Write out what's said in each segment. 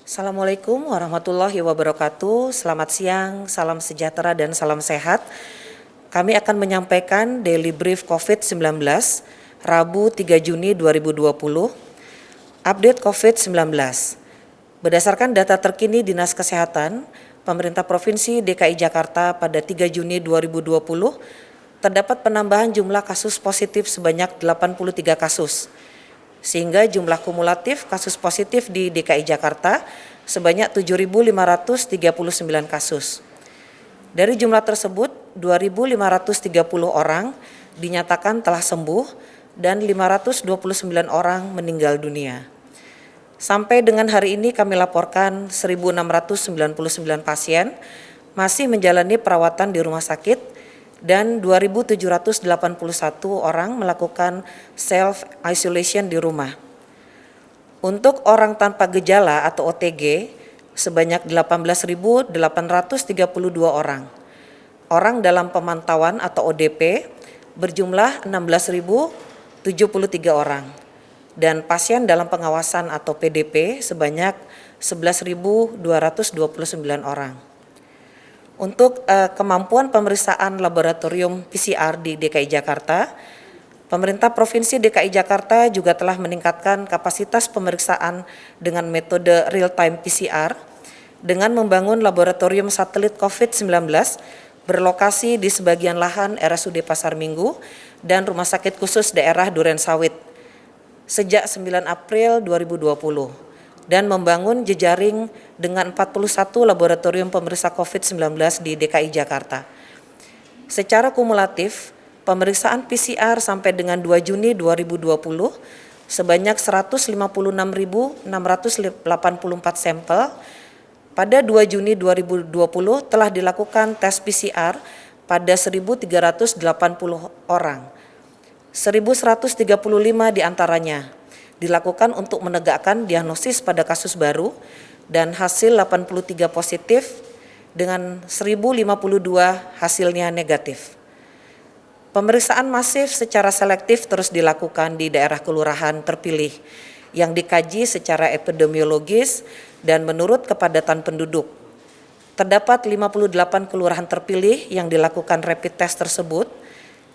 Assalamualaikum warahmatullahi wabarakatuh. Selamat siang, salam sejahtera dan salam sehat. Kami akan menyampaikan Daily Brief COVID-19 Rabu 3 Juni 2020. Update COVID-19. Berdasarkan data terkini Dinas Kesehatan, Pemerintah Provinsi DKI Jakarta pada 3 Juni 2020 terdapat penambahan jumlah kasus positif sebanyak 83 kasus. Sehingga jumlah kumulatif kasus positif di DKI Jakarta sebanyak 7.539 kasus. Dari jumlah tersebut, 2.530 orang dinyatakan telah sembuh dan 529 orang meninggal dunia. Sampai dengan hari ini kami laporkan 1.699 pasien masih menjalani perawatan di rumah sakit dan 2.781 orang melakukan self-isolation di rumah. Untuk orang tanpa gejala atau OTG, sebanyak 18.832 orang. Orang dalam pemantauan atau ODP berjumlah 16.073 orang. Dan pasien dalam pengawasan atau PDP sebanyak 11.229 orang. Untuk kemampuan pemeriksaan laboratorium PCR di DKI Jakarta, pemerintah Provinsi DKI Jakarta juga telah meningkatkan kapasitas pemeriksaan dengan metode real-time PCR dengan membangun laboratorium satelit COVID-19 berlokasi di sebagian lahan RSUD Pasar Minggu dan Rumah Sakit Khusus Daerah Durensawit sejak 9 April 2020. Dan membangun jejaring dengan 41 laboratorium pemeriksa COVID-19 di DKI Jakarta. Secara kumulatif, pemeriksaan PCR sampai dengan 2 Juni 2020 sebanyak 156.684 sampel. Pada 2 Juni 2020 telah dilakukan tes PCR pada 1.380 orang. 1.135 diantaranya dilakukan untuk menegakkan diagnosis pada kasus baru dan hasil 83 positif dengan 1.052 hasilnya negatif. Pemeriksaan masif secara selektif terus dilakukan di daerah kelurahan terpilih yang dikaji secara epidemiologis dan menurut kepadatan penduduk. Terdapat 58 kelurahan terpilih yang dilakukan rapid test tersebut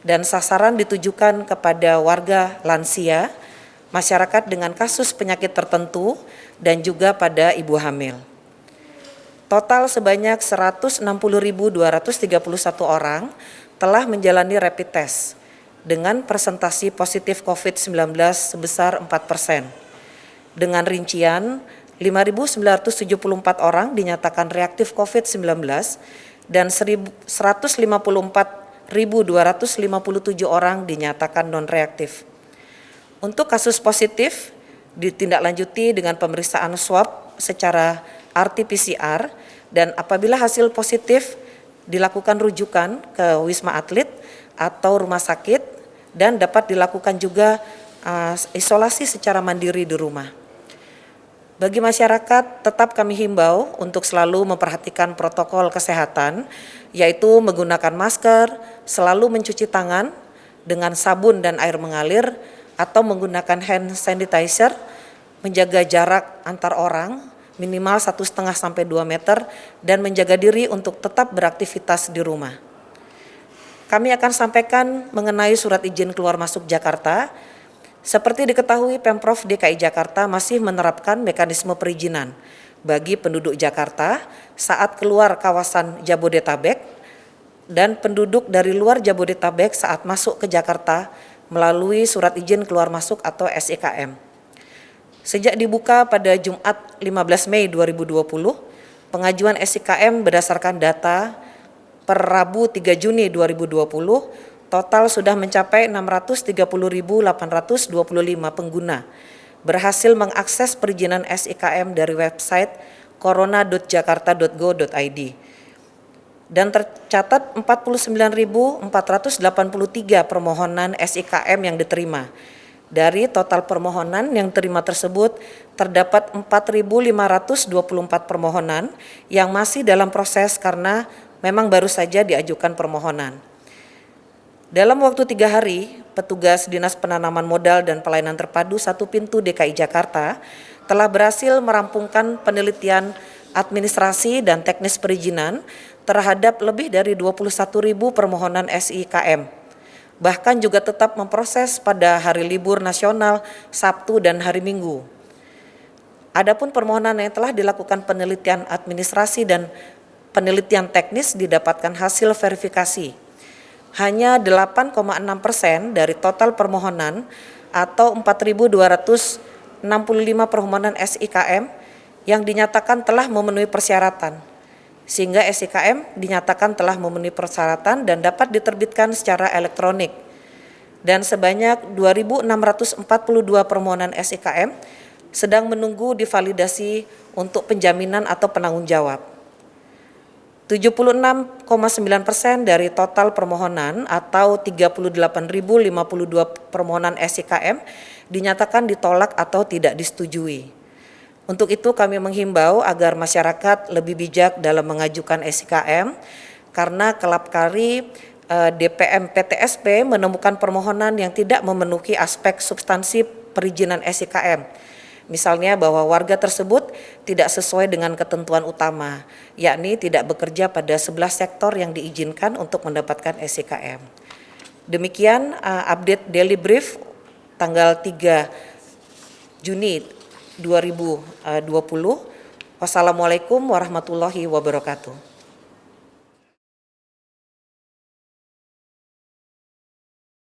dan sasaran ditujukan kepada warga lansia, masyarakat dengan kasus penyakit tertentu, dan juga pada ibu hamil. Total sebanyak 160.231 orang telah menjalani rapid test dengan presentasi positif COVID-19 sebesar 4%. Dengan rincian, 5.974 orang dinyatakan reaktif COVID-19 dan 154.257 orang dinyatakan non-reaktif. Untuk kasus positif ditindaklanjuti dengan pemeriksaan swab secara RT-PCR dan apabila hasil positif dilakukan rujukan ke Wisma Atlet atau rumah sakit dan dapat dilakukan juga isolasi secara mandiri di rumah. Bagi masyarakat tetap kami himbau untuk selalu memperhatikan protokol kesehatan yaitu menggunakan masker, selalu mencuci tangan dengan sabun dan air mengalir atau menggunakan hand sanitizer, menjaga jarak antar orang minimal 1,5 sampai 2 meter dan menjaga diri untuk tetap beraktivitas di rumah. Kami akan sampaikan mengenai surat izin keluar masuk Jakarta. Seperti diketahui Pemprov DKI Jakarta masih menerapkan mekanisme perizinan bagi penduduk Jakarta saat keluar kawasan Jabodetabek dan penduduk dari luar Jabodetabek saat masuk ke Jakarta melalui surat izin keluar masuk atau SIKM. Sejak dibuka pada Jumat 15 Mei 2020, pengajuan SIKM berdasarkan data per Rabu 3 Juni 2020, total sudah mencapai 630.825 pengguna berhasil mengakses perizinan SIKM dari website corona.jakarta.go.id. Dan tercatat 49.483 permohonan SIKM yang diterima. Dari total permohonan yang terima tersebut, terdapat 4.524 permohonan yang masih dalam proses karena memang baru saja diajukan permohonan. Dalam waktu 3 hari, petugas Dinas Penanaman Modal dan Pelayanan Terpadu 1 Pintu DKI Jakarta telah berhasil merampungkan penelitian administrasi dan teknis perizinan terhadap lebih dari 21.000 permohonan SIKM. Bahkan juga tetap memproses pada hari libur nasional, Sabtu dan hari Minggu. Adapun permohonan yang telah dilakukan penelitian administrasi dan penelitian teknis didapatkan hasil verifikasi. Hanya 8,6% dari total permohonan atau 4.265 permohonan SIKM yang dinyatakan telah memenuhi persyaratan, sehingga SIKM dinyatakan telah memenuhi persyaratan dan dapat diterbitkan secara elektronik. Dan sebanyak 2.642 permohonan SIKM sedang menunggu divalidasi untuk penjaminan atau penanggung jawab. 76,9% dari total permohonan atau 38.052 permohonan SIKM dinyatakan ditolak atau tidak disetujui. Untuk itu kami menghimbau agar masyarakat lebih bijak dalam mengajukan SIKM karena kelap kali DPM PTSP menemukan permohonan yang tidak memenuhi aspek substansi perizinan SIKM. Misalnya bahwa warga tersebut tidak sesuai dengan ketentuan utama, yakni tidak bekerja pada 11 sektor yang diizinkan untuk mendapatkan SIKM. Demikian update Daily Brief tanggal 3 Juni 2020. Wassalamualaikum warahmatullahi wabarakatuh.